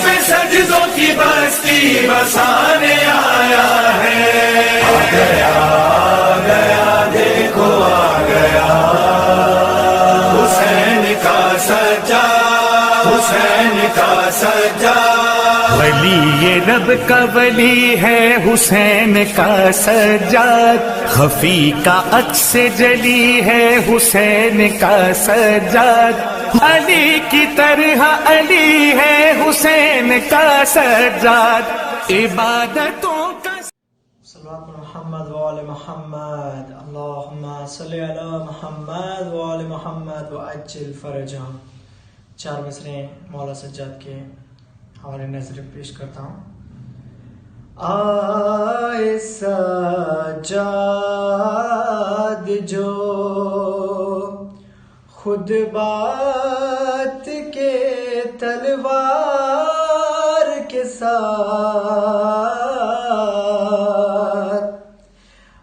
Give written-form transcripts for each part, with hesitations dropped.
پہ سجدوں کی بستی بسانے آیا ہے. آ گیا دیکھو آ گیا حسین کا سجاد، حسین کا سجاد. ولی یہ رب کا ولی ہے حسین کا سجاد، خفی کا عکس جلی ہے حسین کا سجاد، علی کی طرح علی ہے حسین کا سجاد. عبادتوں کا صلوات محمد وآل محمد، اللہم صلی علی محمد وآل محمد وعجل فرجہم. 4 مصرعیں مولا سجاد کے حوالے نظر پیش کرتا ہوں. آئے سجاد جو خود بات کے تلوار کے ساتھ،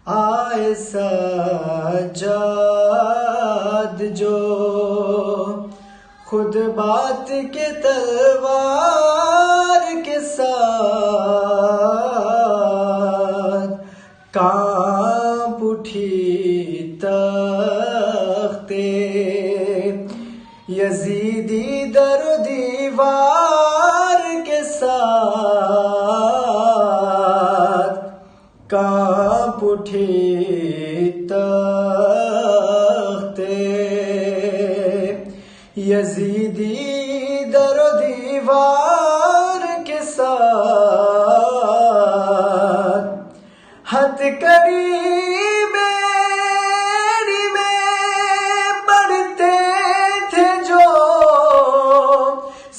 آئے سجاد جو خود بات کے تلوار کے ساتھ، کانپ اٹھی تختے یزیدی در و دیوار کے ساتھ، کانپ اٹھی تختے یزیدی در و دیوار کے ساتھ. ہتھ قریب میری میں پڑھتے تھے جو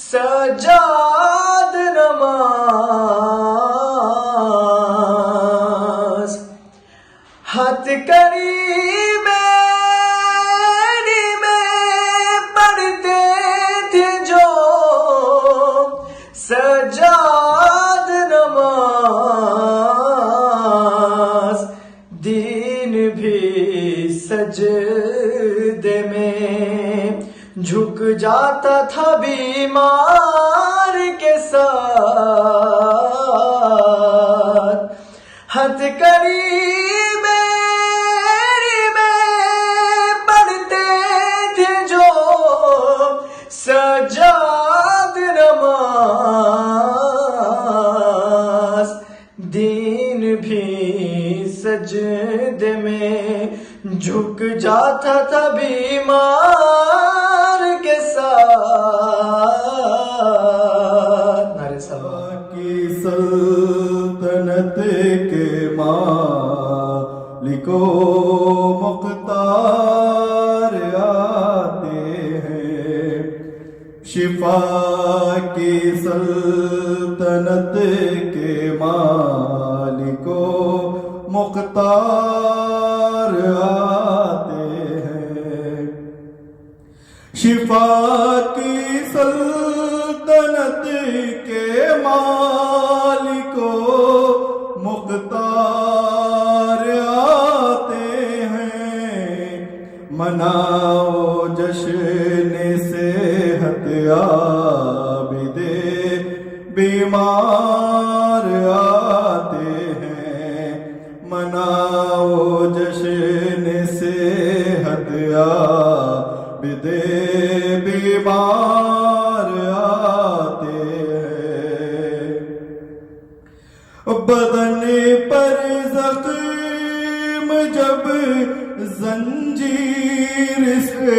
سجاد نماز، ہتھ قریب میری میں پڑھتے تھے جو سجاد نماز. دین بھی سجدے میں جھک جاتا تھا بیمار کے ساتھ. ہتھ قریب میری میں پڑھتے تھے جو سجاد نماز. دین بھی سجدے میں جھک جاتا تھا بیمار کے ساتھ. نعرہ صلوات. کی سلطنت کے مالک و مختار آتے ہیں، شفا کی سلطنت کے مالک و مختار آتے ہیں، شفا کی سلطنت کے مالک و مختار آتے ہیں. مناؤ جشن صحت عابد بیمار آتے ہیں، مناؤ جشن صحت عابد بیمار آتے ہیں. بدن پر زخم جب زنجیر سے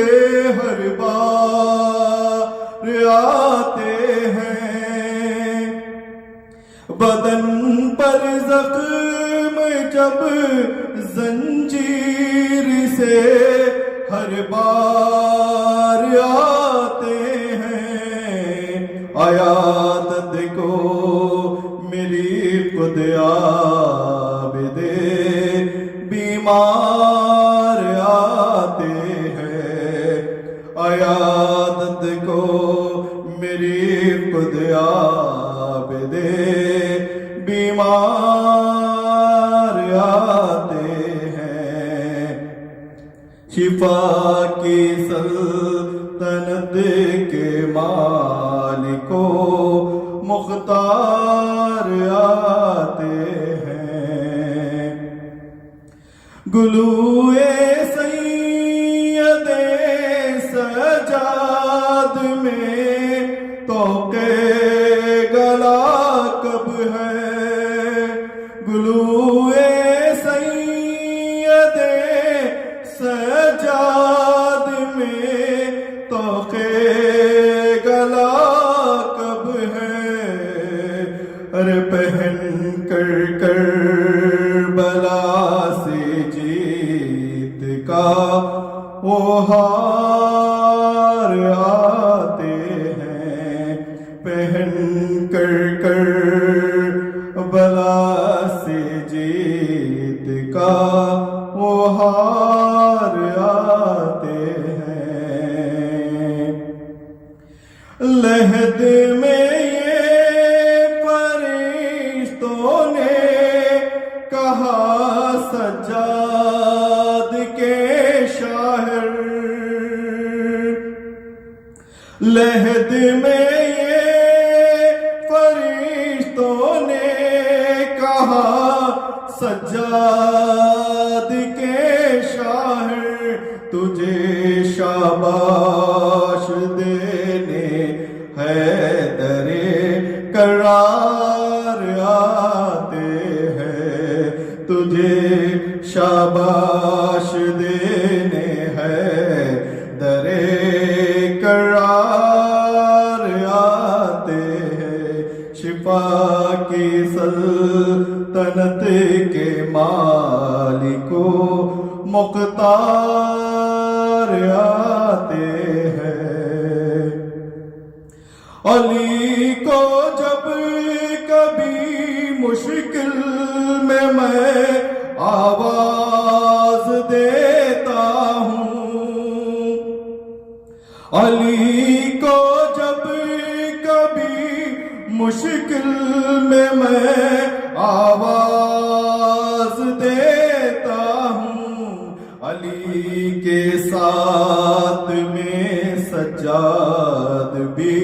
ہر بار آتے ہیں، بدن پر زخم جب زنجیر سے ہر بار آتے ہیں. عیادت کو میری خود عابد بیمار آتے ہیں، عیادت کو میری خود عابد بیمار آتے ہیں. شفا کی سلطنت کے مالک کو مختار آتے ہیں گلوئے سید سجاد میں توق گلا کب ہے گلوئے سید سجاد میں توق گلا کب ہے ارے پہن کر کربلا سے جیت کا وہ ہار آتے ہیں پہن کر کربلا سے جیت کا وہ ہار آتے ہیں لہد میں یہ فرشتوں نے کہا سجاد کے شاعر لہد میں یہ فرشتوں نے کہا سجاد کے شاعر تجھے شاباش دینے حیدر کرار آتے ہیں تجھے شاباش دینے حیدر کرار آتے ہیں شفا کی سلطنت کے مالکو مختار آتے ہیں علی کو جب کبھی مشکل میں آواز دیتا ہوں علی کو جب کبھی مشکل میں آواز دیتا ہوں علی کے ساتھ میں سجاد بھی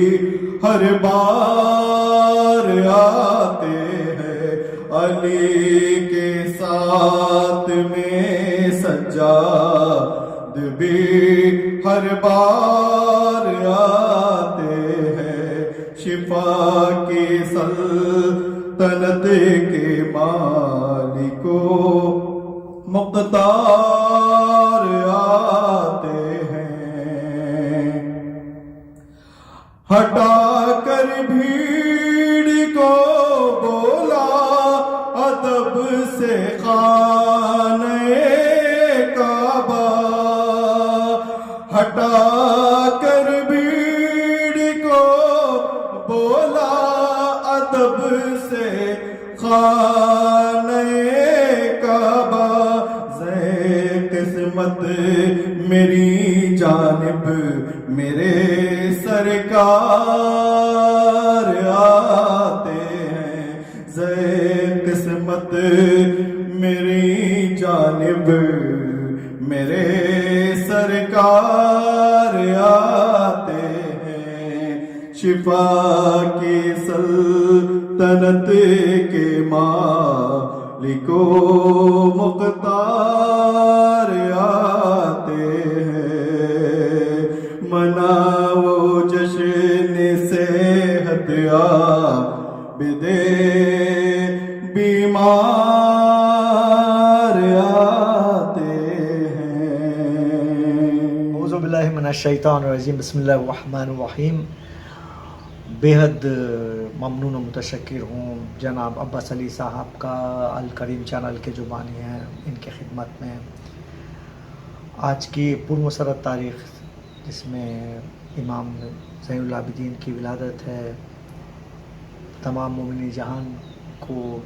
ہر بار آتے ہیں علی کے ساتھ میں سجاد بھی ہر بار آتے ہیں شفا کی سلطنت کے مالکو مقتدار آتے ہیں ہٹا کر بھیڑ کو بولا ادب سے خانہ کعبہ ہٹا کر بھیڑ کو بولا ادب سے خانہ کعبہ زے قسمت میری جانب میرے سرکار آتے ہیں زے قسمت میری جانب میرے سرکار آتے ہیں شفا کی سلطنت کے مالکو مختار آتے ہیں مناؤ جشن صحت عابد بیمار آتے ہیں اعوذ باللہ من الشیطان الرجیم بسم اللہ الرحمن الرحیم بے حد ممنون و متشکر ہوں جناب عباس علی صاحب کا الکریم چینل کے جو بانی ہیں ان کی خدمت میں آج کی پرمسرت تاریخ جس میں امام زین العابدین کی ولادت ہے تمام مومنین جہان کو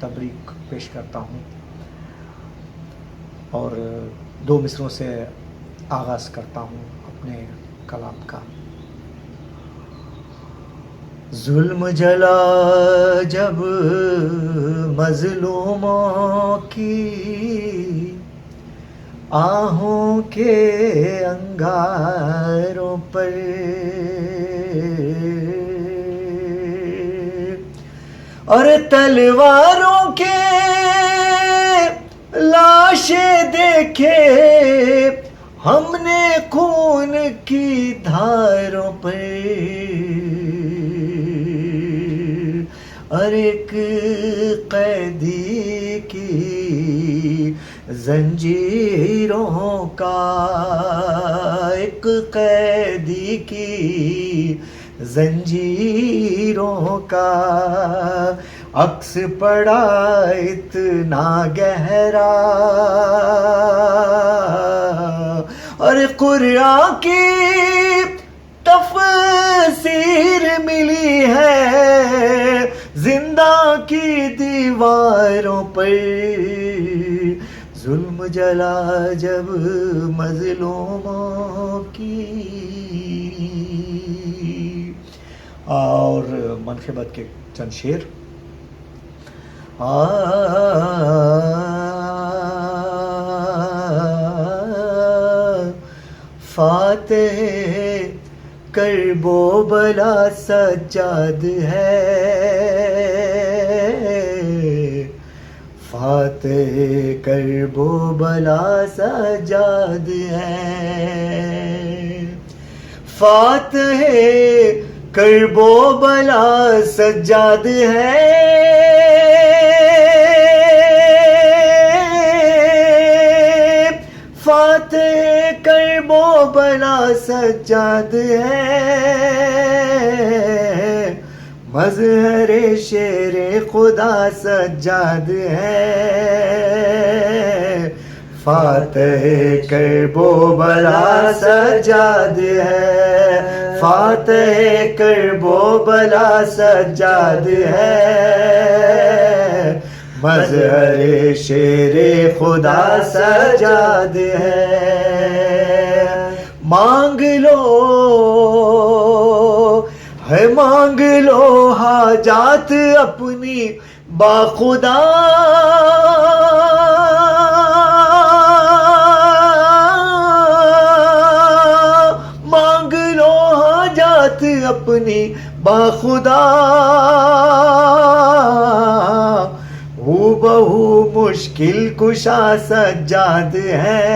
تبریک پیش کرتا ہوں اور دو مصروں سے آغاز کرتا ہوں اپنے کلام کا ظلم جلا جب مظلوموں کی آہوں کے انگاروں پر اور تلواروں کے لاشیں دیکھے ہم نے خون کی دھاروں پر، اور ایک قیدی کی زنجیروں کا، ایک قیدی کی زنجیروں کا عکس پڑا اتنا گہرا، اور قرآن کی تفسیر ملی ہے زندہ کی دیواروں پر، ظلم جلا جب مظلوموں کی۔ اور منقبت کے چند شعر۔ فاتح کرب و بلا سجاد ہے، فاتح کرب و بلا سجاد ہے، فاتح کرب و بلا سجاد ہے، فاتح کرب و بلا سجاد ہے، مظہر شیر خدا سجاد ہے، فاتح کرب و بلا سجاد ہے، فاتح کرب و بلا سجاد ہے، مظہر شیر خدا سجاد ہے، مانگ لو ہے مانگ لو حاجات اپنی باخدا، مانگ لو حاجات اپنی باخدا، ہو بہو مشکل کشا سجاد ہے،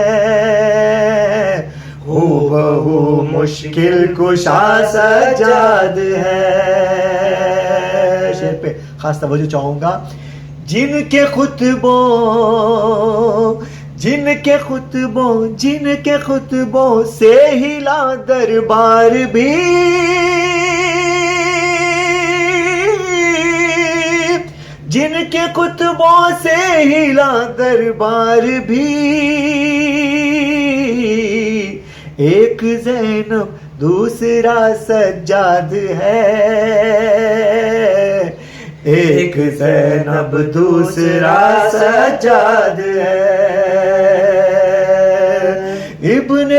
ہو بہو مشکل کشا سجاد ہے۔ شعر پہ خاص توجہ چاہوں گا۔ جن کے خطبوں سے ہلا دربار بھی، جن کے خطبوں سے ہلا دربار بھی، ایک زینب دوسرا سجاد ہے، ایک زینب دوسرا سجاد ہے، ابن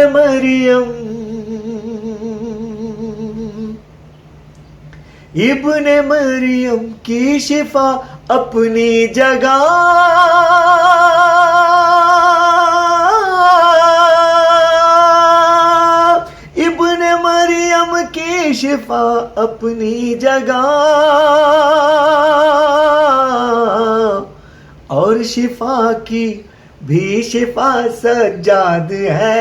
مریم کی شفا اپنی جگہ، ابن مریم کی شفا اپنی جگہ، اور شفا کی بھی شفا سجاد ہے،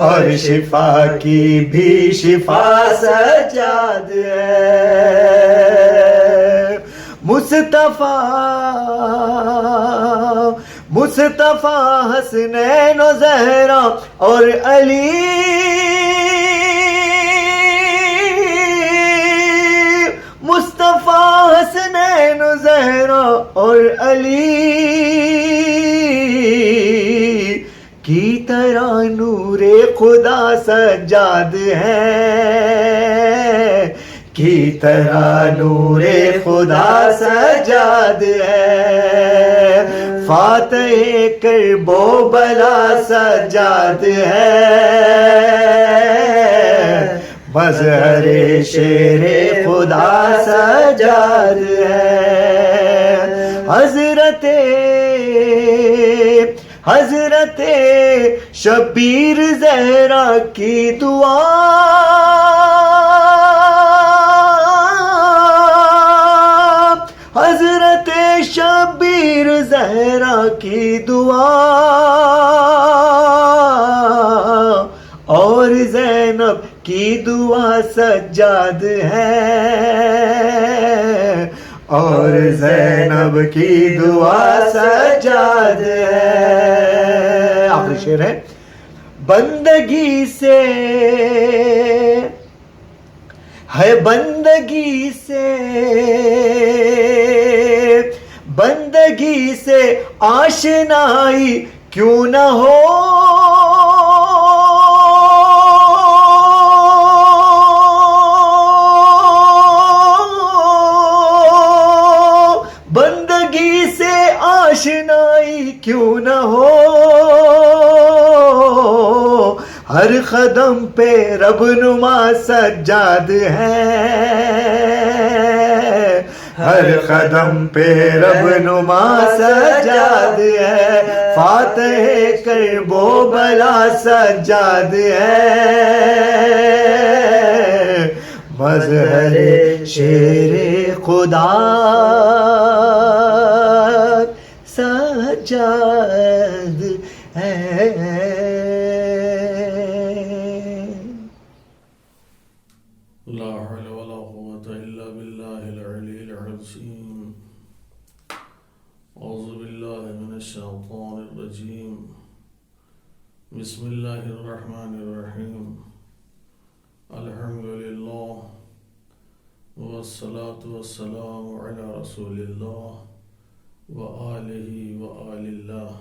اور شفا کی بھی شفا سجاد ہے، مصطفیٰ حسنین و زہرا اور علی، مصطفیٰ حسنین و زہرا اور علی کی طرح نور خدا سجاد ہے، کی طرح نور خدا سجاد ہے، فاتح کرب و بلا سجاد ہے، مظہر شیر خدا سجاد ہے، حضرت شبیر زہرا کی دعا، کی دعا اور زینب کی دعا سجاد ہے، اور زینب کی دعا سجاد ہے. آخری شعر ہے. بندگی سے ہے، بندگی سے، بندگی سے آشنائی کیوں نہ ہو، بندگی سے آشنائی کیوں نہ ہو، ہر قدم پہ رب نما سجاد ہے، ہر قدم پہ رب نما سجاد ہے، فاتح کرب و بلا سجاد ہے، مظہر شیر خدا سجاد ہے. لا حول ولا قوة إلا بالله العلي العظيم. أعوذ بالله من الشيطان الرجيم. بسم الله الرحمن الرحيم. الحمد لله والصلاة والسلام على رسول الله وآله وآل الله،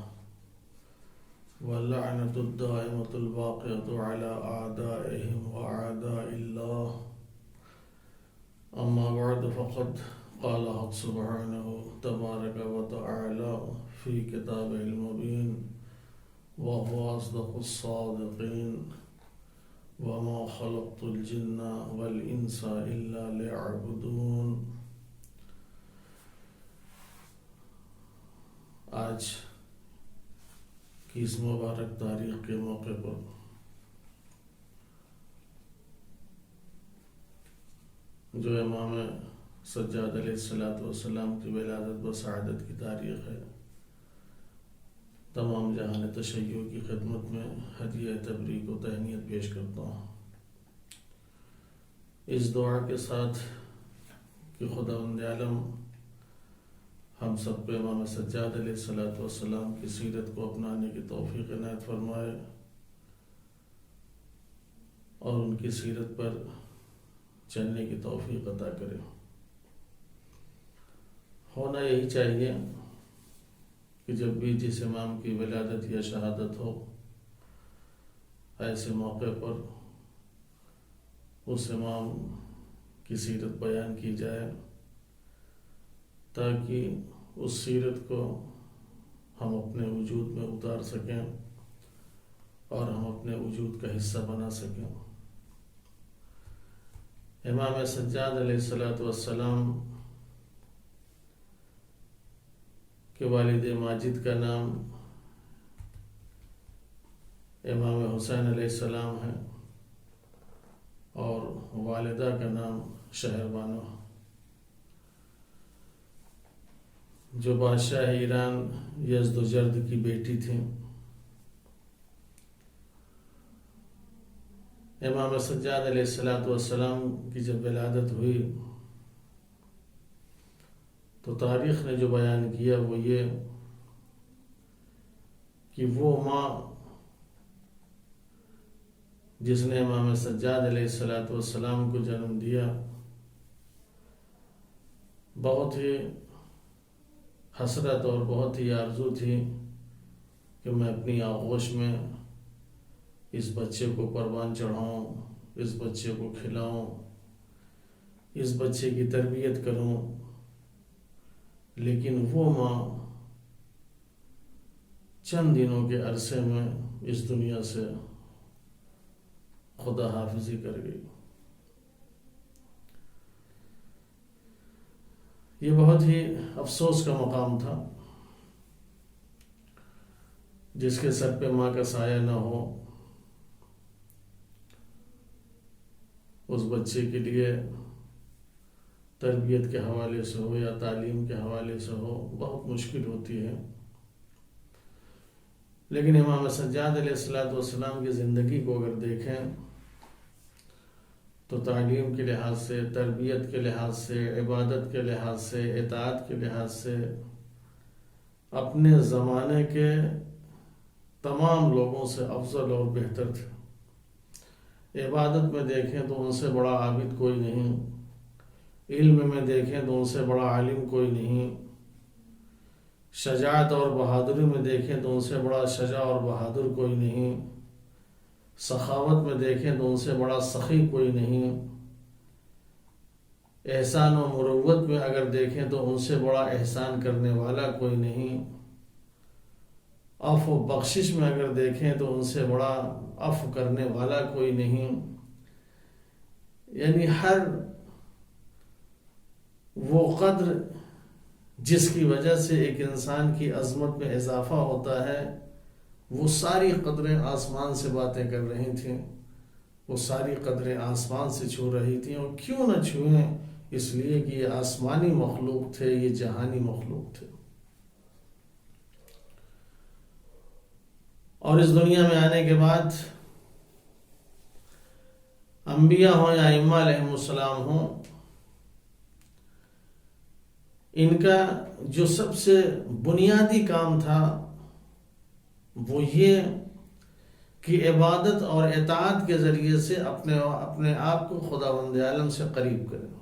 واللعنة الدائمة الباقية على أعدائهم وأعداء الله. أما بعد، فقد قال حق سبحانه تبارك وتعالى في كتابه المبين وهو أصدق الصادقين: وما خلقت الجن والإنس إلا ليعبدون. آج کی اس مبارک تاریخ کے موقع پر جو امام سجاد علیہ السلام کی ولادت و سعادت کی تاریخ ہے، تمام جہان تشیع کی خدمت میں ہدیہ تبریک و تہنیت پیش کرتا ہوں، اس دعا کے ساتھ کہ خداوند عالم ہم سب پہ امام سجاد علیہ السلام کی سیرت کو اپنانے کی توفیق عنایت فرمائے اور ان کی سیرت پر چلنے کی توفیق عطا کرے. ہونا یہی چاہیے کہ جب بھی جس امام کی ولادت یا شہادت ہو، ایسے موقع پر اس امام کی سیرت بیان کی جائے تاکہ اس سیرت کو ہم اپنے وجود میں اتار سکیں اور ہم اپنے وجود کا حصہ بنا سکیں. امام سجاد علیہ السلام کے والد ماجد کا نام امام حسین علیہ السلام ہے اور والدہ کا نام شہر بانو، جو بادشاہ ایران یزدجرد کی بیٹی تھیں. امام سجاد علیہ السلام کی جب ولادت ہوئی تو تاریخ نے جو بیان کیا وہ یہ کہ وہ ماں جس نے امام سجاد علیہ السلام کو جنم دیا بہت ہی حسرت اور بہت ہی آرزو تھی کہ میں اپنی آغوش میں اس بچے کو قربان چڑھاؤں، اس بچے کو کھلاؤں، اس بچے کی تربیت کروں. لیکن وہ ماں چند دنوں کے عرصے میں اس دنیا سے خدا حافظی کر گئی. یہ بہت ہی افسوس کا مقام تھا، جس کے سر پہ ماں کا سایہ نہ ہو. اس بچے کے لیے تربیت کے حوالے سے ہو یا تعلیم کے حوالے سے ہو بہت مشکل ہوتی ہے. لیکن امام سجاد علیہ السلام کی زندگی کو اگر دیکھیں تو تعلیم کے لحاظ سے، تربیت کے لحاظ سے، عبادت کے لحاظ سے، اطاعت کے لحاظ سے اپنے زمانے کے تمام لوگوں سے افضل اور بہتر تھے۔ عبادت میں دیکھیں تو ان سے بڑا عابد کوئی نہیں، علم میں دیکھیں تو ان سے بڑا عالم کوئی نہیں، شجاعت اور بہادری میں دیکھیں تو ان سے بڑا شجاع اور بہادر کوئی نہیں، سخاوت میں دیکھیں تو ان سے بڑا سخی کوئی نہیں، احسان و مروت میں اگر دیکھیں تو ان سے بڑا احسان کرنے والا کوئی نہیں، عفو و بخشش میں اگر دیکھیں تو ان سے بڑا عفو کرنے والا کوئی نہیں۔ یعنی ہر وہ قدر جس کی وجہ سے ایک انسان کی عظمت میں اضافہ ہوتا ہے، وہ ساری قدریں آسمان سے باتیں کر رہی تھیں، وہ ساری قدریں آسمان سے چھو رہی تھیں، اور کیوں نہ چھوئیں، اس لیے کہ یہ آسمانی مخلوق تھے، یہ جہانی مخلوق تھے۔ اور اس دنیا میں آنے کے بعد انبیاء ہوں یا ائمہ علیہم السلام ہوں، ان کا جو سب سے بنیادی کام تھا وہ یہ کہ عبادت اور اطاعت کے ذریعے سے اپنے آپ کو خداوند عالم سے قریب کریں۔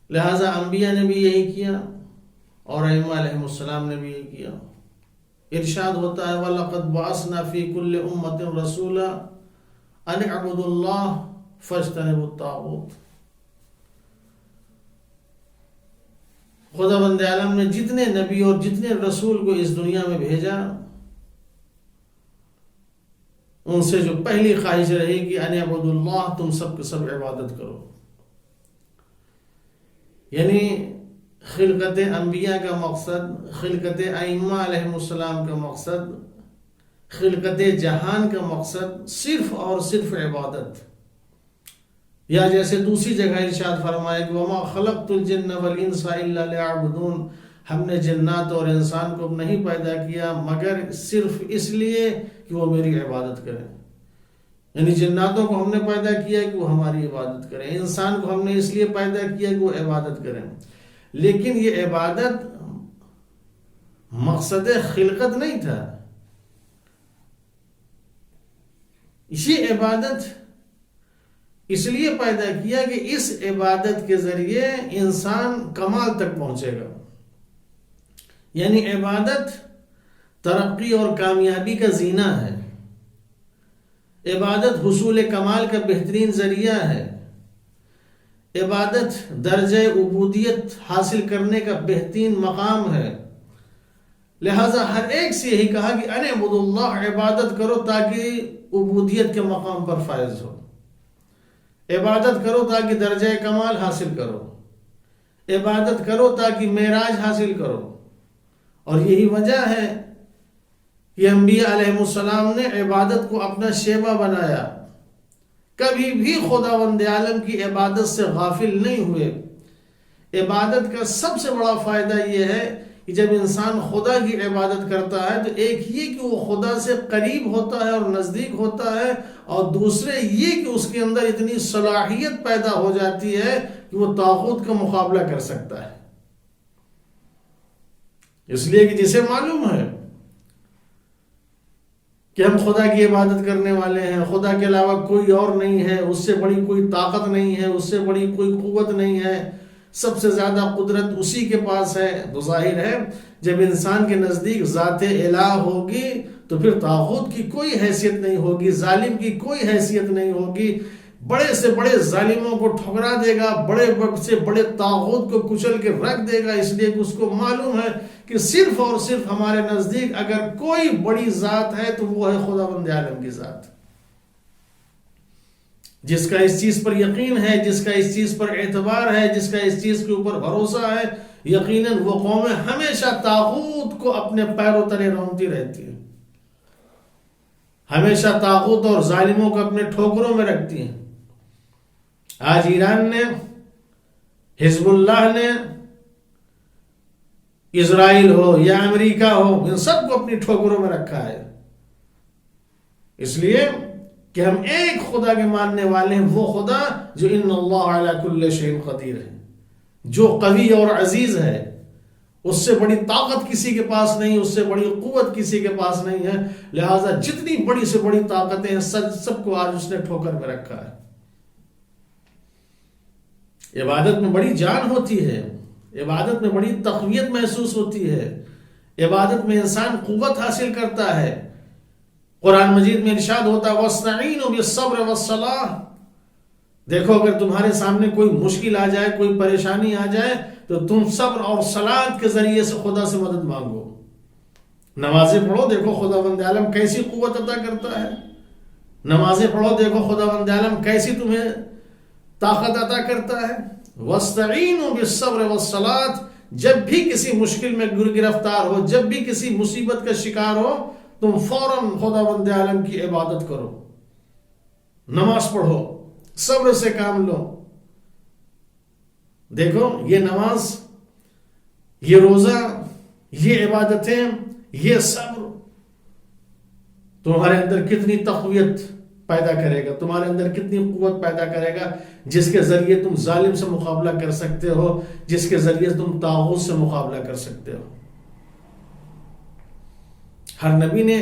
لہذا انبیاء نے بھی یہی کیا اور ائمہ علیہم السلام نے بھی یہی کیا۔ ارشاد ہوتا ہے وَلَقَدْ بَعَثْنَا فِي كُلِّ أُمَّةٍ رَسُولًا أَنِ اعْبُدُوا اللَّهَ فَاجْتَنِبُوا الطَّاغُوتَ۔ خداوند عالم نے جتنے نبی اور جتنے رسول کو اس دنیا میں بھیجا، ان سے جو پہلی خواہش رہی کہ ان اعبدوا اللہ، تم سب کے سب عبادت کرو۔ یعنی خلقت انبیاء کا مقصد، خلقت ائمہ علیہم السلام کا مقصد، خلقت جہان کا مقصد صرف اور صرف عبادت۔ یا جیسے دوسری جگہ ارشاد فرمائے کہ وَمَا خَلَقْتُ الْجِنَّ وَالْإِنسَ إِلَّا لِيَعْبُدُونَ، ہم نے جنات اور انسان کو نہیں پیدا کیا مگر صرف اس لیے کہ وہ میری عبادت کریں۔ یعنی جناتوں کو ہم نے پیدا کیا کہ وہ ہماری عبادت کریں، انسان کو ہم نے اس لیے پیدا کیا کہ وہ عبادت کریں۔ لیکن یہ عبادت مقصد خلقت نہیں تھا، یہ عبادت اس لیے پیدا کیا کہ اس عبادت کے ذریعے انسان کمال تک پہنچے گا۔ یعنی عبادت ترقی اور کامیابی کا زینہ ہے، عبادت حصول کمال کا بہترین ذریعہ ہے، عبادت درجہ عبودیت حاصل کرنے کا بہترین مقام ہے۔ لہذا ہر ایک سے یہی کہا کہ ان اعبدوا اللہ، عبادت کرو تاکہ عبودیت کے مقام پر فائز ہو، عبادت کرو تاکہ درجہ کمال حاصل کرو، عبادت کرو تاکہ معراج حاصل کرو۔ اور یہی وجہ ہے کہ انبیاء علیہ السلام نے عبادت کو اپنا شیبہ بنایا، کبھی بھی خداوند عالم کی عبادت سے غافل نہیں ہوئے۔ عبادت کا سب سے بڑا فائدہ یہ ہے کہ جب انسان خدا کی عبادت کرتا ہے تو ایک یہ کہ وہ خدا سے قریب ہوتا ہے اور نزدیک ہوتا ہے، اور دوسرے یہ کہ اس کے اندر اتنی صلاحیت پیدا ہو جاتی ہے کہ وہ طاغوت کا مقابلہ کر سکتا ہے۔ اس لیے کہ جسے معلوم ہے کہ ہم خدا کی عبادت کرنے والے ہیں، خدا کے علاوہ کوئی اور نہیں ہے، اس سے بڑی کوئی طاقت نہیں ہے، اس سے بڑی کوئی قوت نہیں ہے، سب سے زیادہ قدرت اسی کے پاس ہے، تو ظاہر ہے جب انسان کے نزدیک ذات الہ ہوگی تو پھر طاغوت کی کوئی حیثیت نہیں ہوگی، ظالم کی کوئی حیثیت نہیں ہوگی، بڑے سے بڑے ظالموں کو ٹھکرا دے گا، بڑے سے بڑے طاغوت کو کچل کے رکھ دے گا، اس لیے کہ اس کو معلوم ہے کہ صرف اور صرف ہمارے نزدیک اگر کوئی بڑی ذات ہے تو وہ ہے خداوند عالم کی ذات۔ جس کا اس چیز پر یقین ہے، جس کا اس چیز پر اعتبار ہے، جس کا اس چیز کے اوپر بھروسہ ہے، یقیناً وہ قوم ہمیشہ طاغوت کو اپنے پیروں تلے رونتی رہتی ہے، ہمیشہ طاغوت اور ظالموں کو اپنے ٹھوکروں میں رکھتی ہیں۔ آج ایران نے، حزب اللہ نے اسرائیل ہو یا امریکہ ہو، ان سب کو اپنی ٹھوکروں میں رکھا ہے. اس لیے کہ ہم ایک خدا کے ماننے والے ہیں، وہ خدا جو ان اللہ علی کل شیء قدیر ہے، جو قوی اور عزیز ہے. اس سے بڑی طاقت کسی کے پاس نہیں، اس سے بڑی قوت کسی کے پاس نہیں ہے. لہذا جتنی بڑی سے بڑی طاقتیں ہیں سب کو آج اس نے ٹھوکر میں رکھا ہے. عبادت میں بڑی جان ہوتی ہے، عبادت میں بڑی تقویت محسوس ہوتی ہے، عبادت میں انسان قوت حاصل کرتا ہے. قرآن مجید میں ارشاد ہوتا ہے وَاسْتَعِينُوا بِالصَّبْرِ وَالصَّلَاةِ. دیکھو اگر تمہارے سامنے کوئی مشکل آ جائے، کوئی پریشانی آ جائے، تو تم صبر اور صلات کے ذریعے سے خدا سے مدد مانگو. نمازیں پڑھو، دیکھو خداوند عالم کیسی قوت عطا کرتا ہے. نمازیں پڑھو، دیکھو خداوند عالم کیسی تمہیں طاقت عطا کرتا ہے. وَاسْتَعِينُوا بِالصَّبْرِ وَالصَّلَاةِ. جب بھی کسی مشکل میں گرفتار ہو، جب بھی کسی مصیبت کا شکار ہو، تم فوراً خداوند عالم کی عبادت کرو، نماز پڑھو، صبر سے کام لو. دیکھو یہ نماز، یہ روزہ، یہ عبادتیں، یہ صبر تمہارے اندر کتنی تقویت پیدا کرے گا، تمہارے اندر کتنی قوت پیدا کرے گا، جس کے ذریعے تم ظالم سے مقابلہ کر سکتے ہو، جس کے ذریعے تم طاغوت سے مقابلہ کر سکتے ہو. ہر نبی نے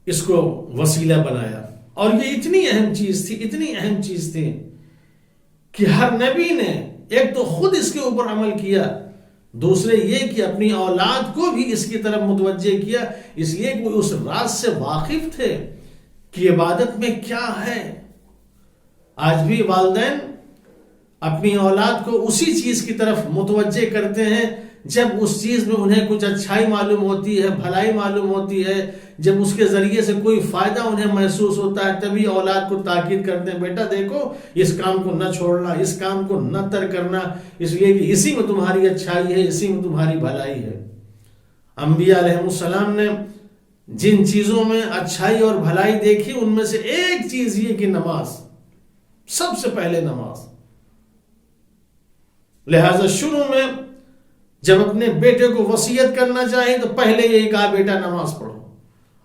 اس کو وسیلہ بنایا، اور یہ اتنی اہم چیز تھی، اتنی اہم چیز تھی کہ ہر نبی نے ایک تو خود اس کے اوپر عمل کیا، دوسرے یہ کہ اپنی اولاد کو بھی اس کی طرف متوجہ کیا، اس لیے کہ وہ اس راز سے واقف تھے کہ عبادت میں کیا ہے. آج بھی والدین اپنی اولاد کو اسی چیز کی طرف متوجہ کرتے ہیں جب اس چیز میں انہیں کچھ اچھائی معلوم ہوتی ہے، بھلائی معلوم ہوتی ہے، جب اس کے ذریعے سے کوئی فائدہ انہیں محسوس ہوتا ہے، تبھی اولاد کو تاکید کرتے ہیں بیٹا دیکھو اس کام کو نہ چھوڑنا، اس کام کو نہ ترک کرنا، اس لیے کہ اسی میں تمہاری اچھائی ہے، اسی میں تمہاری بھلائی ہے. انبیاء علیہ السلام نے جن چیزوں میں اچھائی اور بھلائی دیکھی، ان میں سے ایک چیز یہ کہ نماز، سب سے پہلے نماز. لہذا شروع میں جب اپنے بیٹے کو وصیت کرنا چاہے تو پہلے یہی کہا بیٹا نماز پڑھو.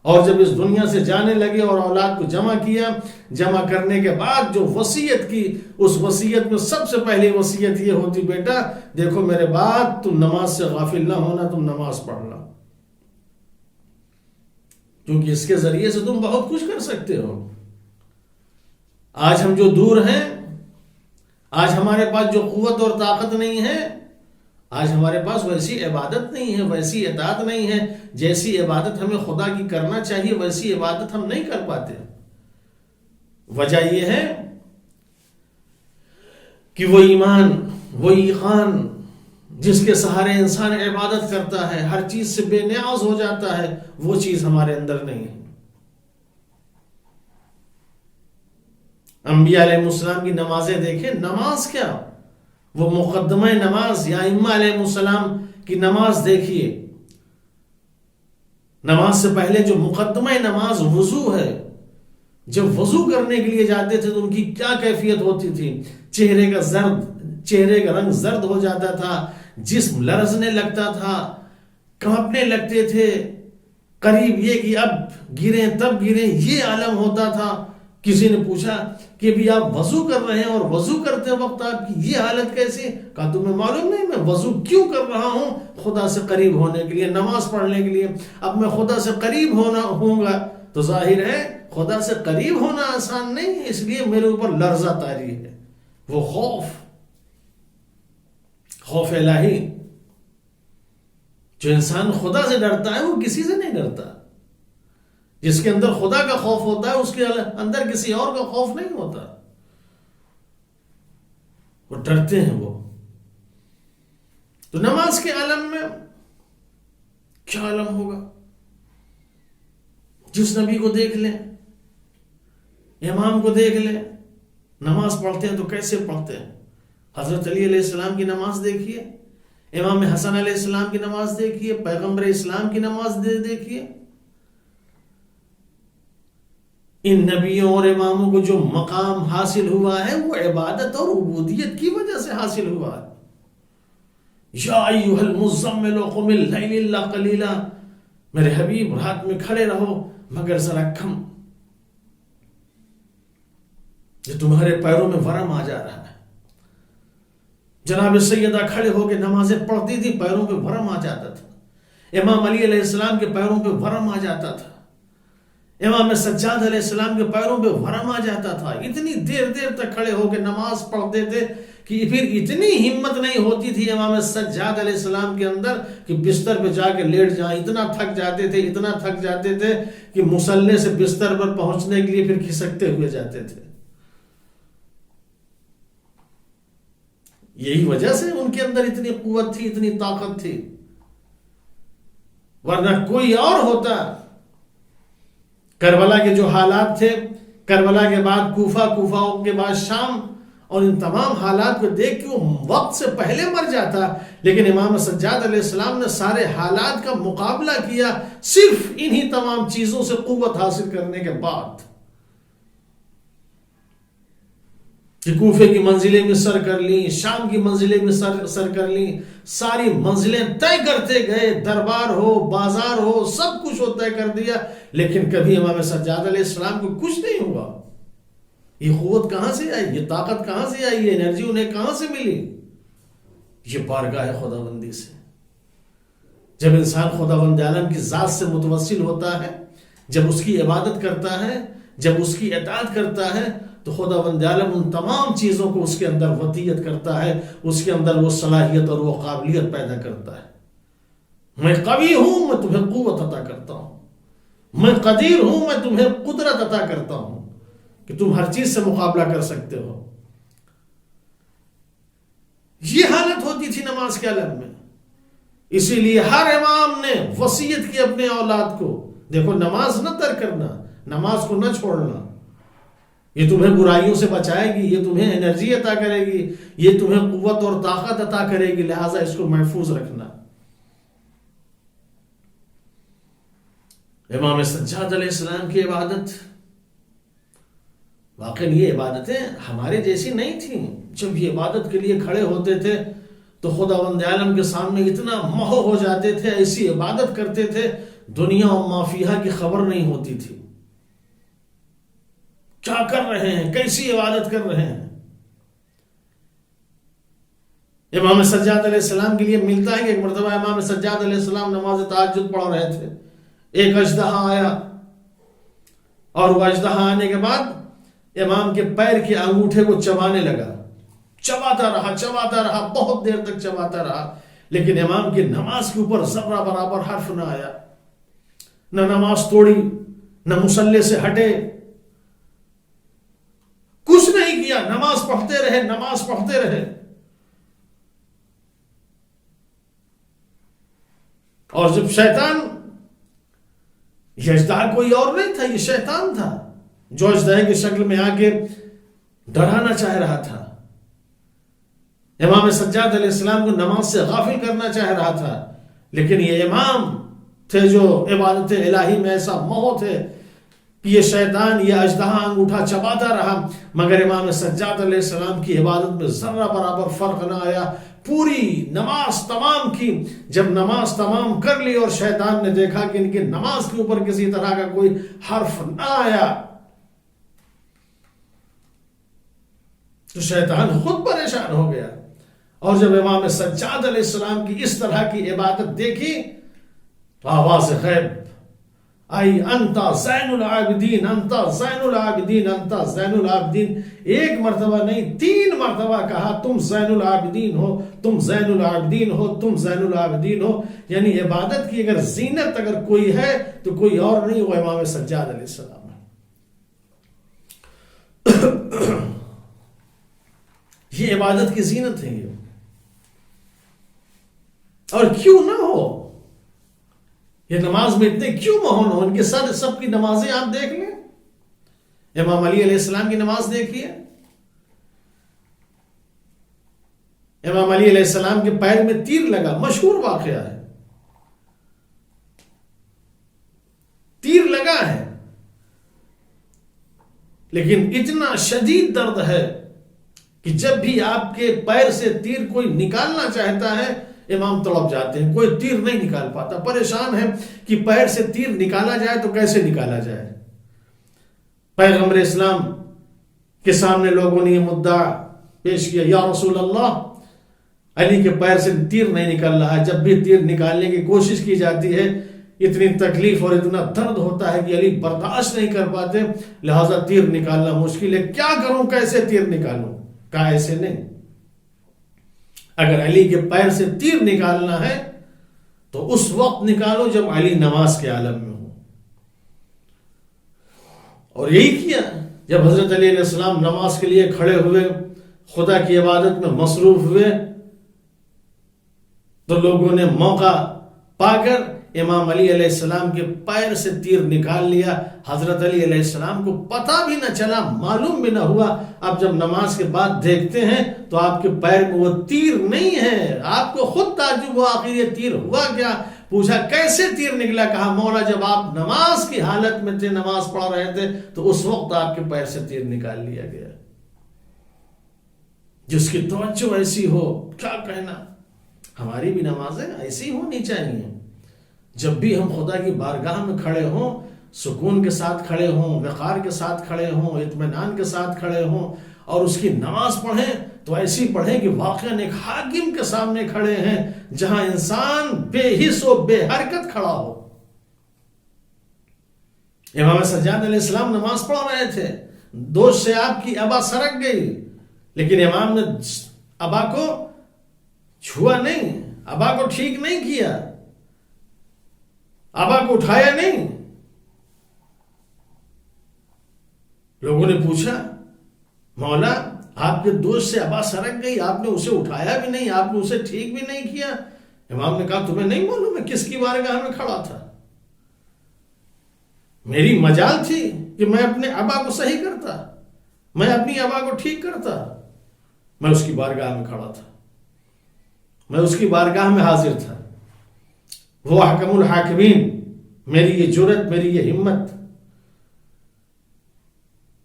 اور جب اس دنیا سے جانے لگے اور اولاد کو جمع کیا، جمع کرنے کے بعد جو وصیت کی، اس وصیت میں سب سے پہلی وصیت یہ ہوتی بیٹا دیکھو میرے بعد تم نماز سے غافل نہ ہونا، تم نماز پڑھنا، کیونکہ اس کے ذریعے سے تم بہت کچھ کر سکتے ہو. آج ہم جو دور ہیں، آج ہمارے پاس جو قوت اور طاقت نہیں ہے، آج ہمارے پاس ویسی عبادت نہیں ہے، ویسی اطاعت نہیں ہے، جیسی عبادت ہمیں خدا کی کرنا چاہیے ویسی عبادت ہم نہیں کر پاتے. وجہ یہ ہے کہ وہ ایمان، وہ یقین جس کے سہارے انسان عبادت کرتا ہے، ہر چیز سے بے نیاز ہو جاتا ہے، وہ چیز ہمارے اندر نہیں ہے. انبیاء علیہ السلام کی نمازیں دیکھیں، نماز کیا، وہ مقدمہ نماز یا ائمہ علیہ السلام کی نماز دیکھیے. نماز سے پہلے جو مقدمہ نماز وضو ہے، جب وضو کرنے کے لیے جاتے تھے تو ان کی کیا کیفیت ہوتی تھی، چہرے کا رنگ زرد ہو جاتا تھا، جسم لرزنے لگتا تھا، کانپنے لگتے تھے، قریب یہ کہ اب گریں تب گریں یہ عالم ہوتا تھا. کسی نے پوچھا کہ بھی آپ وضو کر رہے ہیں اور وضو کرتے وقت آپ کی یہ حالت کیسی؟ کہا تمہیں معلوم نہیں میں وضو کیوں کر رہا ہوں؟ خدا سے قریب ہونے کے لیے، نماز پڑھنے کے لیے. اب میں خدا سے قریب ہوں گا تو ظاہر ہے خدا سے قریب ہونا آسان نہیں ہے، اس لیے میرے اوپر لرزہ طاری ہے. وہ خوف الہی، جو انسان خدا سے ڈرتا ہے وہ کسی سے نہیں ڈرتا. جس کے اندر خدا کا خوف ہوتا ہے اس کے اندر کسی اور کا خوف نہیں ہوتا، وہ ڈرتے ہیں. وہ تو نماز کے عالم میں کیا عالم ہوگا؟ جس نبی کو دیکھ لیں، امام کو دیکھ لیں، نماز پڑھتے ہیں تو کیسے پڑھتے ہیں. حضرت علی علیہ السلام کی نماز دیکھیے، امام حسن علیہ السلام کی نماز دیکھیے، پیغمبر اسلام کی نماز دیکھیے. ان نبیوں اور اماموں کو جو مقام حاصل ہوا ہے وہ عبادت اور عبودیت کی وجہ سے حاصل ہوا ہے. یا ایھا المزمل قم اللیل الا قلیلا، میرے حبیب رات میں کھڑے رہو مگر ذرا کم، یہ تمہارے پیروں میں ورم آ جا رہا ہے۔ جناب سیدہ کھڑے ہو کے نمازیں پڑھتی تھی، پیروں پہ ورم آ جاتا تھا۔ امام علی علیہ السلام کے پیروں پہ ورم آ جاتا تھا، امام سجاد علیہ السلام کے پیروں پہ ورم آ جاتا تھا۔ اتنی دیر تک کھڑے ہو کے نماز پڑھتے تھے کہ پھر اتنی ہمت نہیں ہوتی تھی امام سجاد علیہ السلام کے اندر کہ بستر پہ جا کے لیٹ جائیں۔ اتنا تھک جاتے تھے کہ مصلی سے بستر پر پہنچنے کے لیے پھر کھسکتے ہوئے جاتے تھے۔ یہی وجہ سے ان کے اندر اتنی قوت تھی، اتنی طاقت تھی، ورنہ کوئی اور ہوتا۔ کربلا کے جو حالات تھے، کربلا کے بعد کوفہ کے بعد شام، اور ان تمام حالات کو دیکھ کے وہ وقت سے پہلے مر جاتا، لیکن امام سجاد علیہ السلام نے سارے حالات کا مقابلہ کیا صرف انہی تمام چیزوں سے قوت حاصل کرنے کے بعد، کہ کوفے کی منزلیں بھی سر کر لیں، شام کی منزلیں بھی سر کر لیں، ساری منزلیں طے کرتے گئے، دربار ہو، بازار ہو، سب کچھ وہ طے کر دیا، لیکن کبھی امام سجاد علیہ السلام کو کچھ نہیں ہوا۔ یہ قوت کہاں سے آئی، یہ طاقت کہاں سے آئی، یہ انرجی انہیں کہاں سے ملی؟ یہ بارگاہ خداوندی سے۔ جب انسان خداوند عالم کی ذات سے متوسل ہوتا ہے، جب اس کی عبادت کرتا ہے، جب اس کی اطاعت کرتا ہے، تو خداوند عالم ان تمام چیزوں کو اس کے اندر وطیت کرتا ہے، اس کے اندر وہ صلاحیت اور وہ قابلیت پیدا کرتا ہے۔ میں قوی ہوں، میں تمہیں قوت عطا کرتا ہوں، میں قدیر ہوں، میں تمہیں قدرت عطا کرتا ہوں کہ تم ہر چیز سے مقابلہ کر سکتے ہو۔ یہ حالت ہوتی تھی نماز کے عالم میں۔ اسی لیے ہر امام نے وصیت کی اپنے اولاد کو، دیکھو نماز نہ ترک کرنا، نماز کو نہ چھوڑنا، یہ تمہیں برائیوں سے بچائے گی، یہ تمہیں انرجی عطا کرے گی، یہ تمہیں قوت اور طاقت عطا کرے گی، لہٰذا اس کو محفوظ رکھنا۔ امام سجاد علیہ السلام کی عبادت، واقعی یہ عبادتیں ہمارے جیسی نہیں تھیں۔ جب یہ عبادت کے لیے کھڑے ہوتے تھے تو خداوند عالم کے سامنے اتنا محو ہو جاتے تھے، ایسی عبادت کرتے تھے، دنیا و ما فیہا کی خبر نہیں ہوتی تھی۔ کیا کر رہے ہیں، کیسی عبادت کر رہے ہیں۔ امام سجاد علیہ السلام کے لیے ملتا ہے کہ ایک مرتبہ امام سجاد علیہ السلام نماز تہجد پڑھ رہے تھے، ایک اژدہا آیا، اور وہ اژدہا آنے کے بعد امام کے پیر کے انگوٹھے کو چبانے لگا، چباتا رہا، بہت دیر تک چباتا رہا، لیکن امام کی نماز کے اوپر ذرہ برابر حرف نہ آیا، نہ نماز توڑی، نہ مصلی سے ہٹے، کچھ نہیں کیا، نماز پڑھتے رہے۔ اور جب شیطان، یہ اژدہا کوئی اور نہیں تھا، یہ شیطان تھا جو اژدہے کی شکل میں آ کے ڈرانا چاہ رہا تھا، امام سجاد علیہ السلام کو نماز سے غافل کرنا چاہ رہا تھا، لیکن یہ امام تھے جو عبادت الہی میں ایسا محو تھے کہ یہ شیطان، یہ اژدہا انگوٹھا چباتا رہا، مگر امام سجاد علیہ السلام کی عبادت میں ذرہ برابر فرق نہ آیا۔ پوری نماز تمام کی، جب نماز تمام کر لی اور شیطان نے دیکھا کہ ان کی نماز کے اوپر کسی طرح کا کوئی حرف نہ آیا، تو شیطان خود پریشان ہو گیا، اور جب امام سجاد علیہ السلام کی اس طرح کی عبادت دیکھی تو آواز غیب آئی، انتا زین العابدین، انتا زین العابدین، انتا زین العابدین۔ ایک مرتبہ نہیں، 3 مرتبہ کہا، تم زین العابدین ہو، تم زین العابدین ہو، تم زین العابدین ہو۔ یعنی عبادت کی اگر زینت اگر کوئی ہے تو کوئی اور نہیں، وہ امام سجاد علیہ السلام ہے۔ یہ عبادت کی زینت ہے، یہ اور کیوں نہ ہو، یہ نماز میں اتنے کیوں مہون ہو؟ ان کے ساتھ سب کی نمازیں آپ دیکھ لیں، امام علی علیہ السلام کی نماز دیکھیے، امام علی علیہ السلام کے پیر میں تیر لگا، مشہور واقعہ ہے، تیر لگا ہے، لیکن اتنا شدید درد ہے کہ جب بھی آپ کے پیر سے تیر کوئی نکالنا چاہتا ہے، امام تڑپ جاتے ہیں، کوئی تیر نہیں نکال پاتا، پریشان ہے کہ پیر سے تیر نکالا جائے تو کیسے نکالا جائے۔ پیغمبر اسلام کے سامنے لوگوں نے یہ مدعا پیش کیا، یا رسول اللہ، علی کے پیر سے تیر نہیں نکل رہا ہے، جب بھی تیر نکالنے کی کوشش کی جاتی ہے اتنی تکلیف اور اتنا درد ہوتا ہے کہ علی برداشت نہیں کر پاتے، لہذا تیر نکالنا مشکل ہے، کیا کروں، کیسے تیر نکالوں؟ کہا ایسے نہیں، اگر علی کے پیر سے تیر نکالنا ہے تو اس وقت نکالو جب علی نماز کے عالم میں ہو۔ اور یہی کیا، جب حضرت علی علیہ السلام نماز کے لیے کھڑے ہوئے، خدا کی عبادت میں مصروف ہوئے، تو لوگوں نے موقع پا کر امام علی علیہ السلام کے پیر سے تیر نکال لیا۔ حضرت علی علیہ السلام کو پتہ بھی نہ چلا، معلوم بھی نہ ہوا۔ اب جب نماز کے بعد دیکھتے ہیں تو آپ کے پیر میں وہ تیر نہیں ہے، آپ کو خود تعجب ہوا، آخر یہ تیر ہوا کیا؟ پوچھا کیسے تیر نکلا؟ کہا مولا جب آپ نماز کی حالت میں تھے، نماز پڑھ رہے تھے، تو اس وقت آپ کے پیر سے تیر نکال لیا گیا۔ جس کی توجہ ایسی ہو، کیا کہنا، ہماری بھی نمازیں ایسی ہونی چاہیے۔ جب بھی ہم خدا کی بارگاہ میں کھڑے ہوں، سکون کے ساتھ کھڑے ہوں، وقار کے ساتھ کھڑے ہوں، اطمینان کے ساتھ کھڑے ہوں، اور اس کی نماز پڑھیں تو ایسی پڑھیں کہ واقعاً ایک حاکم کے سامنے کھڑے ہیں، جہاں انسان بے حس و بے حرکت کھڑا ہو۔ امام سجاد علیہ السلام نماز پڑھ رہے تھے، دوست سے آپ کی ابا سرک گئی، لیکن امام نے ابا کو چھوا نہیں، ابا کو ٹھیک نہیں کیا، ابا کو اٹھایا نہیں۔ لوگوں نے پوچھا مولا آپ کے دوست سے ابا سرک گئی، آپ نے اسے اٹھایا بھی نہیں، آپ نے اسے ٹھیک بھی نہیں کیا۔ امام نے کہا تمہیں نہیں معلوم میں کس کی بارگاہ میں کھڑا تھا؟ میری مجال تھی کہ میں اپنے ابا کو صحیح کرتا، میں اپنی ابا کو ٹھیک کرتا، میں اس کی بارگاہ میں کھڑا تھا، میں اس کی بارگاہ میں حاضر تھا۔ وہ حکم الحاکمین، میری یہ جرت، میری یہ ہمت،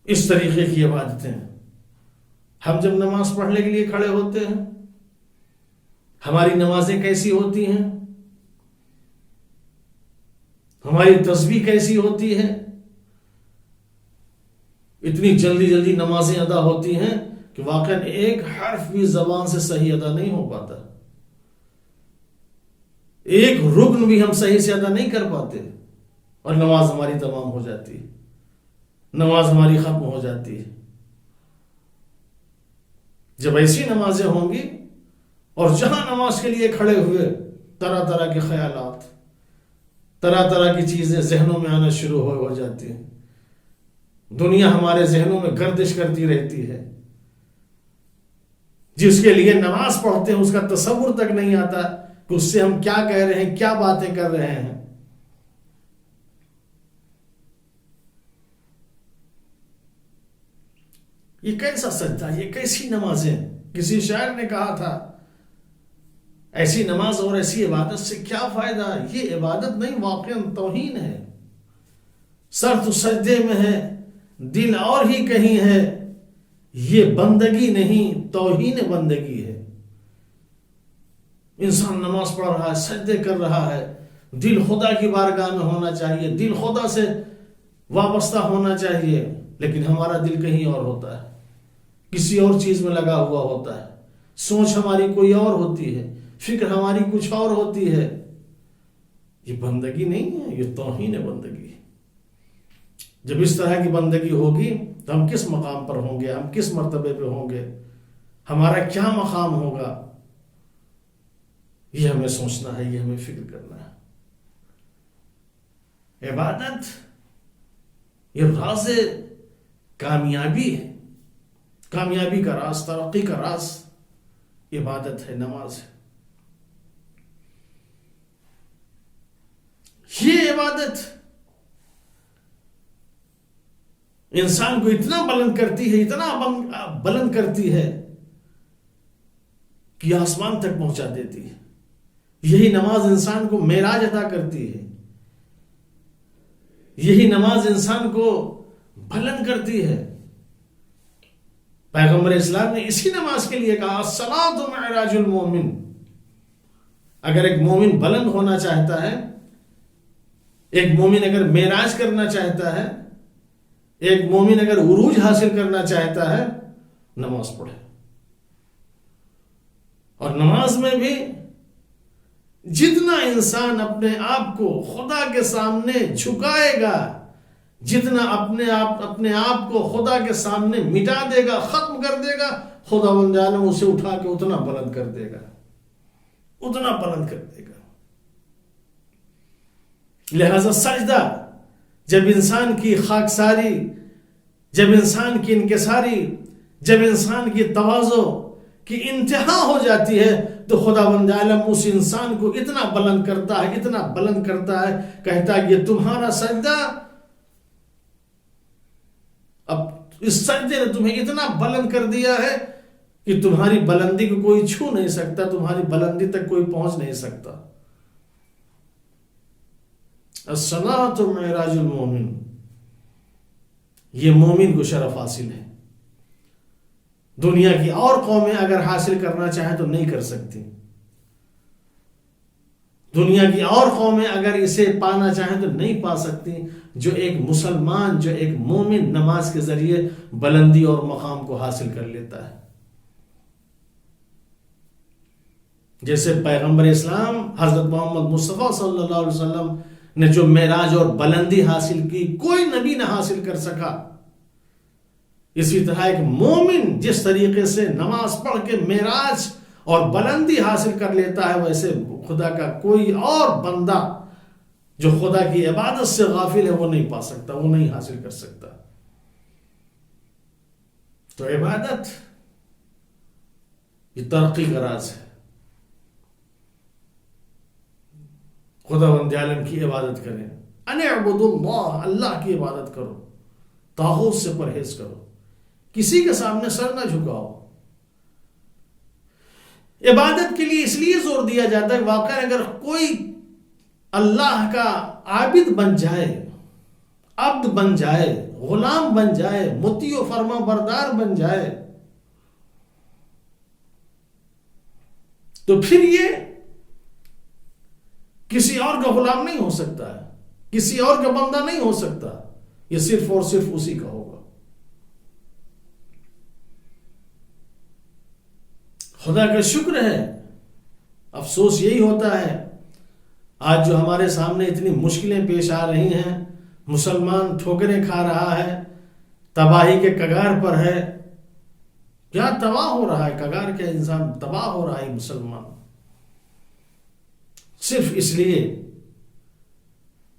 اس طریقے کی عبادتیں۔ ہم جب نماز پڑھنے کے لیے کھڑے ہوتے ہیں، ہماری نمازیں کیسی ہوتی ہیں، ہماری تسبیح کیسی ہوتی ہے؟ اتنی جلدی جلدی نمازیں ادا ہوتی ہیں کہ واقعاً ایک حرف بھی زبان سے صحیح ادا نہیں ہو پاتا، ایک رکن بھی ہم صحیح سے ادا نہیں کر پاتے، اور نماز ہماری تمام ہو جاتی ہے، نماز ہماری ختم ہو جاتی ہے۔ جب ایسی نمازیں ہوں گی، اور جہاں نماز کے لیے کھڑے ہوئے طرح طرح کے خیالات، طرح طرح کی چیزیں ذہنوں میں آنا شروع ہو جاتی ہیں، دنیا ہمارے ذہنوں میں گردش کرتی رہتی ہے، جس کے لیے نماز پڑھتے ہیں اس کا تصور تک نہیں آتا کہ اس سے ہم کیا کہہ رہے ہیں، کیا باتیں کر رہے ہیں۔ یہ کیسا سجدہ، یہ کیسی نمازیں؟ کسی شاعر نے کہا تھا ایسی نماز اور ایسی عبادت سے کیا فائدہ؟ یہ عبادت نہیں، واقعاً توہین ہے۔ سر تو سجدے میں ہے، دل اور ہی کہیں ہے، یہ بندگی نہیں، توہین بندگی ہے۔ انسان نماز پڑھ رہا ہے، سجدے کر رہا ہے، دل خدا کی بارگاہ میں ہونا چاہیے، دل خدا سے وابستہ ہونا چاہیے، لیکن ہمارا دل کہیں اور ہوتا ہے، کسی اور چیز میں لگا ہوا ہوتا ہے، سوچ ہماری کوئی اور ہوتی ہے، فکر ہماری کچھ اور ہوتی ہے۔ یہ بندگی نہیں ہے، یہ توہین بندگی ہے۔ جب اس طرح کی بندگی ہوگی تو ہم کس مقام پر ہوں گے، ہم کس مرتبے پہ ہوں گے، ہمارا کیا مقام ہوگا؟ یہ ہمیں سوچنا ہے، یہ ہمیں فکر کرنا ہے۔ عبادت یہ راز کامیابی ہے، کامیابی کا راز، ترقی کا راز عبادت ہے، نماز ہے۔ یہ عبادت انسان کو اتنا بلند کرتی ہے، اتنا بلند کرتی ہے کہ آسمان تک پہنچا دیتی ہے۔ یہی نماز انسان کو معراج عطا کرتی ہے، یہی نماز انسان کو بلند کرتی ہے۔ پیغمبر اسلام نے اسی نماز کے لیے کہا الصلاۃ معراج المومن، اگر ایک مومن بلند ہونا چاہتا ہے، ایک مومن اگر معراج کرنا چاہتا ہے، ایک مومن اگر عروج حاصل کرنا چاہتا ہے، نماز پڑھے. اور نماز میں بھی جتنا انسان اپنے آپ کو خدا کے سامنے جھکائے گا، جتنا اپنے آپ کو خدا کے سامنے مٹا دے گا، ختم کر دے گا، خدا بند عالم اسے اٹھا کے اتنا بلند کر دے گا، اتنا بلند کر دے گا. لہذا سجدہ جب انسان کی خاکساری، جب انسان کی انکساری، جب انسان کی تواضع کی انتہا ہو جاتی ہے تو خدا بند عالم اس انسان کو اتنا بلند کرتا ہے، اتنا بلند کرتا ہے، کہتا ہے یہ تمہارا سجدہ، اب اس سجدے نے تمہیں اتنا بلند کر دیا ہے کہ تمہاری بلندی کو کوئی چھو نہیں سکتا، تمہاری بلندی تک کوئی پہنچ نہیں سکتا. الصلاۃ معراج المومن، یہ مومن کو شرف حاصل ہے. دنیا کی اور قومیں اگر حاصل کرنا چاہیں تو نہیں کر سکتی. دنیا کی اور قومیں اگر اسے پانا چاہیں تو نہیں پا سکتی جو ایک مسلمان، جو ایک مومن نماز کے ذریعے بلندی اور مقام کو حاصل کر لیتا ہے. جیسے پیغمبر اسلام حضرت محمد مصطفیٰ صلی اللہ علیہ وسلم نے جو معراج اور بلندی حاصل کی، کوئی نبی نہ حاصل کر سکا. اسی طرح ایک مومن جس طریقے سے نماز پڑھ کے معراج اور بلندی حاصل کر لیتا ہے، ویسے خدا کا کوئی اور بندہ جو خدا کی عبادت سے غافل ہے وہ نہیں پا سکتا، وہ نہیں حاصل کر سکتا. تو عبادت یہ ترقی کا راز ہے. خدا بند عالم کی عبادت کریں. ان اعبدوا اللہ، اللہ کی عبادت کرو، طاغوت سے پرہیز کرو، کسی کے سامنے سر نہ جھکاؤ. عبادت کے لیے اس لیے زور دیا جاتا ہے کہ واقعا اگر کوئی اللہ کا عابد بن جائے، عبد بن جائے، غلام بن جائے، مطیع و فرما بردار بن جائے، تو پھر یہ کسی اور کا غلام نہیں ہو سکتا ہے، کسی اور کا بندہ نہیں ہو سکتا، یہ صرف اور صرف اسی کا ہوگا. خدا کا شکر ہے. افسوس یہی ہوتا ہے آج جو ہمارے سامنے اتنی مشکلیں پیش آ رہی ہیں، مسلمان ٹھوکریں کھا رہا ہے، تباہی کے کگار پر ہے. کیا تباہ ہو رہا ہے؟ کگار کے انسان تباہ ہو رہا ہے مسلمان، صرف اس لیے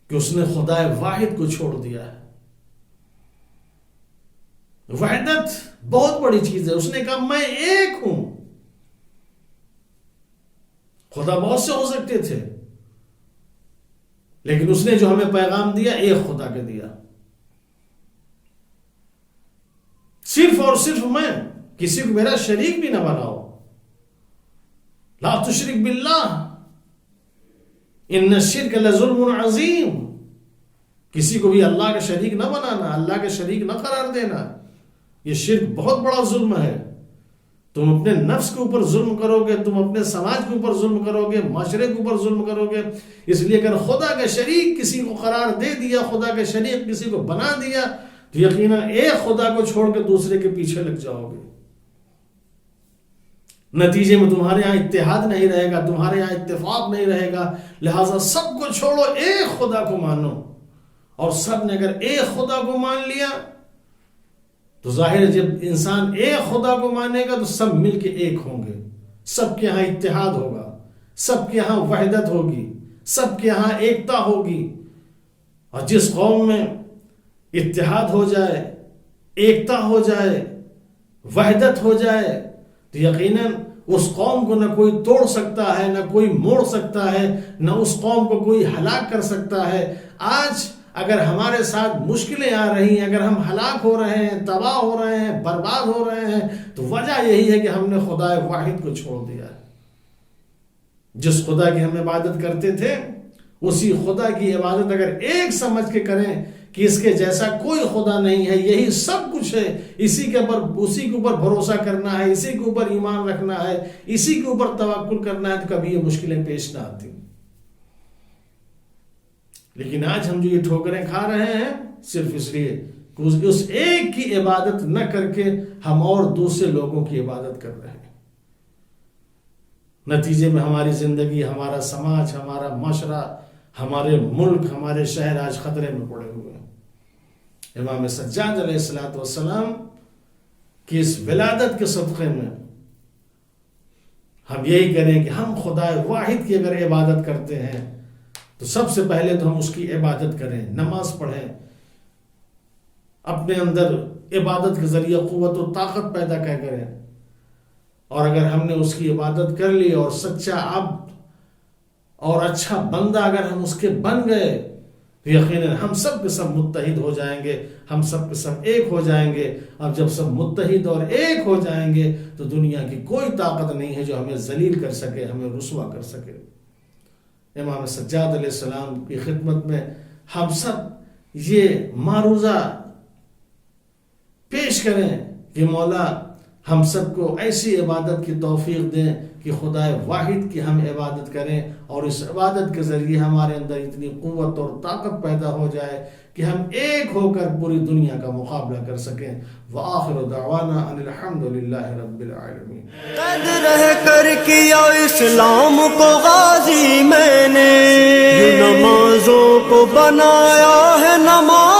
کہ اس نے خدا واحد کو چھوڑ دیا ہے. وحدت بہت بڑی چیز ہے. اس نے کہا میں ایک ہوں. خدا بہت سے ہو سکتے تھے، لیکن اس نے جو ہمیں پیغام دیا ایک خدا کے دیا. صرف اور صرف میں، کسی کو میرا شریک بھی نہ بناؤ. لا تشرک باللہ ان الشرک لظلم عظیم. کسی کو بھی اللہ کا شریک نہ بنانا، اللہ کا شریک نہ قرار دینا، یہ شرک بہت بڑا ظلم ہے. تم اپنے نفس کے اوپر ظلم کرو گے، تم اپنے سماج کے اوپر ظلم کرو گے، معاشرے کے اوپر ظلم کرو گے. اس لیے اگر خدا کا شریک کسی کو قرار دے دیا، خدا کا شریک کسی کو بنا دیا، تو یقیناً ایک خدا کو چھوڑ کے دوسرے کے پیچھے لگ جاؤ گے. نتیجے میں تمہارے یہاں اتحاد نہیں رہے گا، تمہارے یہاں اتفاق نہیں رہے گا. لہٰذا سب کو چھوڑو، ایک خدا کو مانو. اور سب نے اگر ایک خدا کو مان لیا تو ظاہر ہے جب انسان ایک خدا کو مانے گا تو سب مل کے ایک ہوں گے. سب کے یہاں اتحاد ہوگا، سب کے یہاں وحدت ہوگی، سب کے یہاں ایکتا ہوگی. اور جس قوم میں اتحاد ہو جائے، ایکتا ہو جائے، وحدت ہو جائے، تو یقیناً اس قوم کو نہ کوئی توڑ سکتا ہے، نہ کوئی موڑ سکتا ہے، نہ اس قوم کو کوئی ہلاک کر سکتا ہے. آج اگر ہمارے ساتھ مشکلیں آ رہی ہیں، اگر ہم ہلاک ہو رہے ہیں، تباہ ہو رہے ہیں، برباد ہو رہے ہیں، تو وجہ یہی ہے کہ ہم نے خدا واحد کو چھوڑ دیا ہے. جس خدا کی ہم عبادت کرتے تھے، اسی خدا کی عبادت اگر ایک سمجھ کے کریں کہ اس کے جیسا کوئی خدا نہیں ہے، یہی سب کچھ ہے، اسی کے اوپر بھروسہ کرنا ہے، اسی کے اوپر ایمان رکھنا ہے، اسی کے اوپر توکل کرنا ہے، تو کبھی یہ مشکلیں پیش نہ آتی۔ لیکن آج ہم جو یہ ٹھوکریں کھا رہے ہیں صرف اس لیے کہ اس ایک کی عبادت نہ کر کے ہم اور دوسرے لوگوں کی عبادت کر رہے ہیں۔ نتیجے میں ہماری زندگی، ہمارا سماج، ہمارا معاشرہ، ہمارے ملک، ہمارے شہر آج خطرے میں پڑے ہوئے ہیں۔ امام سجاد علیہ السلام کی اس ولادت کے صدقے میں ہم یہی کریں کہ ہم خدا واحد کی اگر عبادت کرتے ہیں تو سب سے پہلے تو ہم اس کی عبادت کریں، نماز پڑھیں، اپنے اندر عبادت کے ذریعے قوت و طاقت پیدا کریں، اور اگر ہم نے اس کی عبادت کر لی اور سچا عبد اور اچھا بندہ اگر ہم اس کے بن گئے تو یقیناً ہم سب کے سب متحد ہو جائیں گے، ہم سب کے سب ایک ہو جائیں گے۔ اب جب سب متحد اور ایک ہو جائیں گے تو دنیا کی کوئی طاقت نہیں ہے جو ہمیں ذلیل کر سکے، ہمیں رسوا کر سکے۔ امام سجاد علیہ السلام کی خدمت میں ہم سب یہ معروضہ پیش کریں کہ مولا ہم سب کو ایسی عبادت کی توفیق دیں کہ خدا واحد کی ہم عبادت کریں، اور اس عبادت کے ذریعے ہمارے اندر اتنی قوت اور طاقت پیدا ہو جائے کہ ہم ایک ہو کر پوری دنیا کا مقابلہ کر سکیں۔ وآخر دعوانا ان الحمدللہ رب العالمین۔ قد رہ کر کیا اسلام کو غازی میں نے، نمازوں کو بنایا ہے نماز